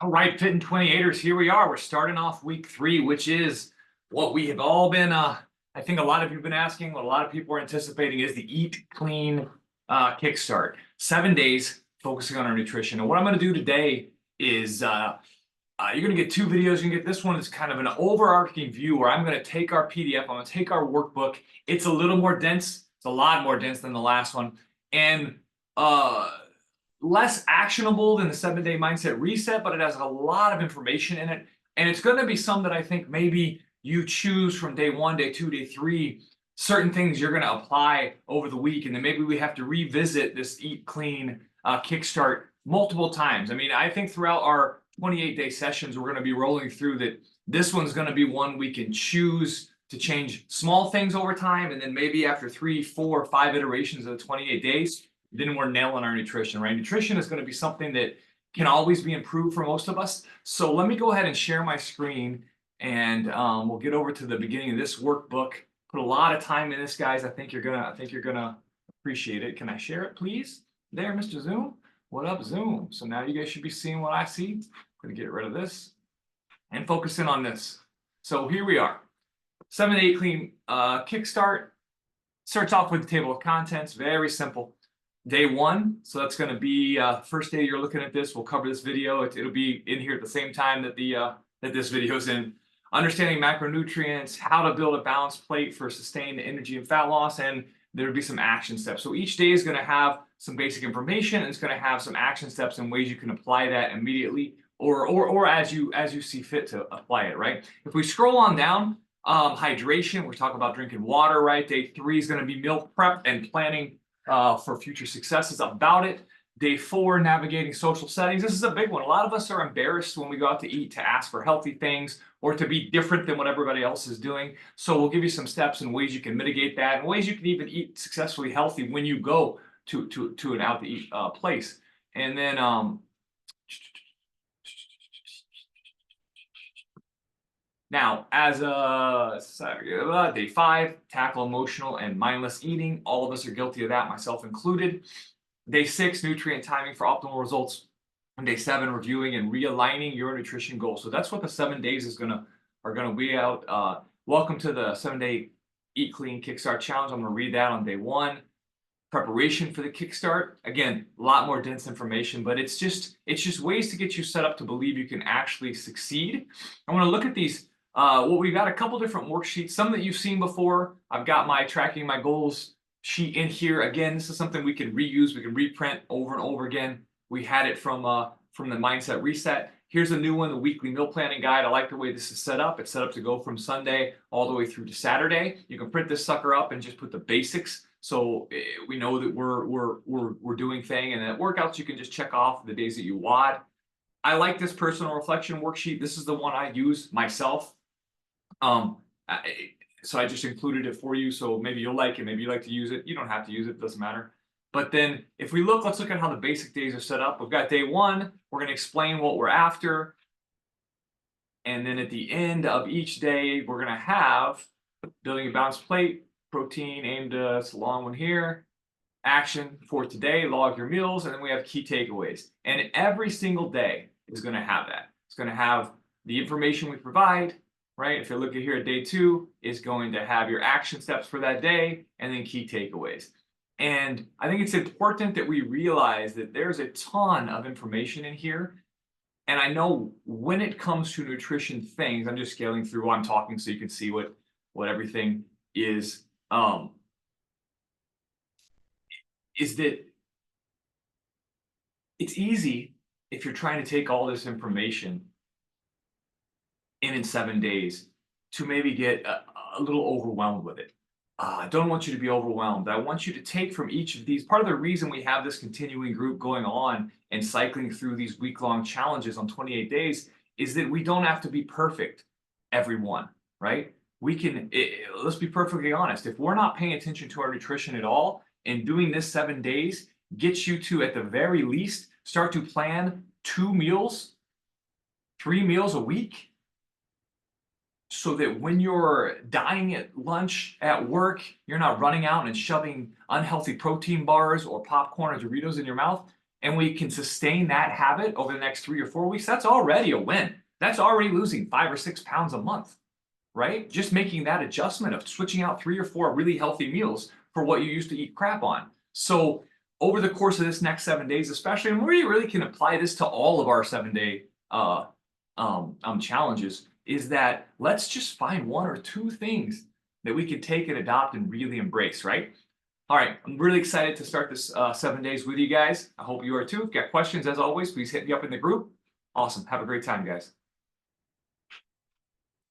All right, Fit in 28ers, here we are. We're starting off week 3, which is what we have all been, I think a lot of you have been asking, what a lot of people are anticipating is the Eat Clean Kickstart. 7 days focusing on our nutrition. And what I'm going to do today is you're going to get 2 videos. You can get this one is kind of an overarching view where I'm going to take our PDF, I'm going to take our workbook. It's a little more dense. It's a lot more dense than the last one. And less actionable than the 7-day mindset reset, but it has a lot of information in it. And it's going to be some that I think maybe you choose from day 1, day 2, day 3, certain things you're going to apply over the week. And then maybe we have to revisit this Eat Clean Kickstart multiple times. I mean, I think throughout our 28-day sessions, we're going to be rolling through that. This one's going to be one we can choose to change small things over time. And then maybe after 3, 4, 5 iterations of the 28 days, then we're nailing our nutrition, right? Nutrition is going to be something that can always be improved for most of us. So let me go ahead and share my screen, and we'll get over to the beginning of this workbook. Put a lot of time in this, guys. I think you're gonna appreciate it. Can I share it, please? There, Mr. Zoom. What up, Zoom? So now you guys should be seeing what I see. I'm gonna get rid of this and focus in on this. So here we are. 7-day clean kickstart. Starts off with the table of contents. Very simple. Day 1, so that's going to be first day you're looking at this. We'll cover this video. It'll be in here at the same time that that this video is in. Understanding macronutrients, how to build a balanced plate for sustained energy and fat loss, and there'll be some action steps. So each day is going to have some basic information, and it's going to have some action steps and ways you can apply that immediately, or as you see fit to apply it. Right? If we scroll on down, hydration. We talk about drinking water. Right? Day 3 is going to be meal prep and planning for future successes about it. Day 4, navigating social settings. This is a big one. A lot of us are embarrassed when we go out to eat to ask for healthy things or to be different than what everybody else is doing. So we'll give you some steps and ways you can mitigate that, and ways you can even eat successfully healthy when you go to an out to eat place. And then now, as day 5, tackle emotional and mindless eating. All of us are guilty of that, myself included. Day 6, nutrient timing for optimal results. And day 7, reviewing and realigning your nutrition goals. So that's what the 7 days are gonna be out. Welcome to the 7-day Eat Clean Kickstart Challenge. I'm gonna read that on day 1. Preparation for the Kickstart. Again, a lot more dense information, but it's just ways to get you set up to believe you can actually succeed. I want to look at these. Well, we've got a couple different worksheets, some that you've seen before. I've got my tracking my goals sheet in here. Again, this is something we can reuse, we can reprint over and over again. We had it from the mindset reset. Here's a new one, the weekly meal planning guide. I like the way this is set up. It's set up to go from Sunday all the way through to Saturday. You can print this sucker up and just put the basics, so we know that we're doing thing, and then workouts you can just check off the days that you want. I like this personal reflection worksheet. This is the one I use myself. So I just included it for you. So maybe you'll like it. Maybe you like to use it. You don't have to use it. It doesn't matter. But then if we look, let's look at how the basic days are set up. We've got day 1. We're going to explain what we're after. And then at the end of each day, we're going to have building a balanced plate, protein aimed at, it's a long one here. Action for today, log your meals. And then we have key takeaways. And every single day is going to have that. It's going to have the information we provide. Right? If you look at here at day 2, it's going to have your action steps for that day and then key takeaways. And I think it's important that we realize that there's a ton of information in here. And I know when it comes to nutrition things, I'm just scaling through while I'm talking so you can see what everything is. Is that it's easy if you're trying to take all this information in 7 days to maybe get a little overwhelmed with it. I don't want you to be overwhelmed. I want you to take from each of these. Part of the reason we have this continuing group going on and cycling through these week-long challenges on 28 days is that we don't have to be perfect, everyone, right? We can, let's be perfectly honest. If we're not paying attention to our nutrition at all, and doing this 7 days gets you to, at the very least, start to plan 2 meals, 3 meals a week, so that when you're dying at lunch at work, you're not running out and shoving unhealthy protein bars or popcorn or Doritos in your mouth. and we can sustain that habit over the next 3 or 4 weeks, that's already a win. That's already losing 5 or 6 pounds a month, right? Just making that adjustment of switching out 3 or 4 really healthy meals for what you used to eat crap on. So over the course of this next 7 days, especially, and we really can apply this to all of our 7-day challenges, is that let's just find 1 or 2 things that we can take and adopt and really embrace, right? All right, I'm really excited to start this 7 days with you guys. I hope you are too. If you got questions, as always, please hit me up in the group. Awesome. Have a great time, guys.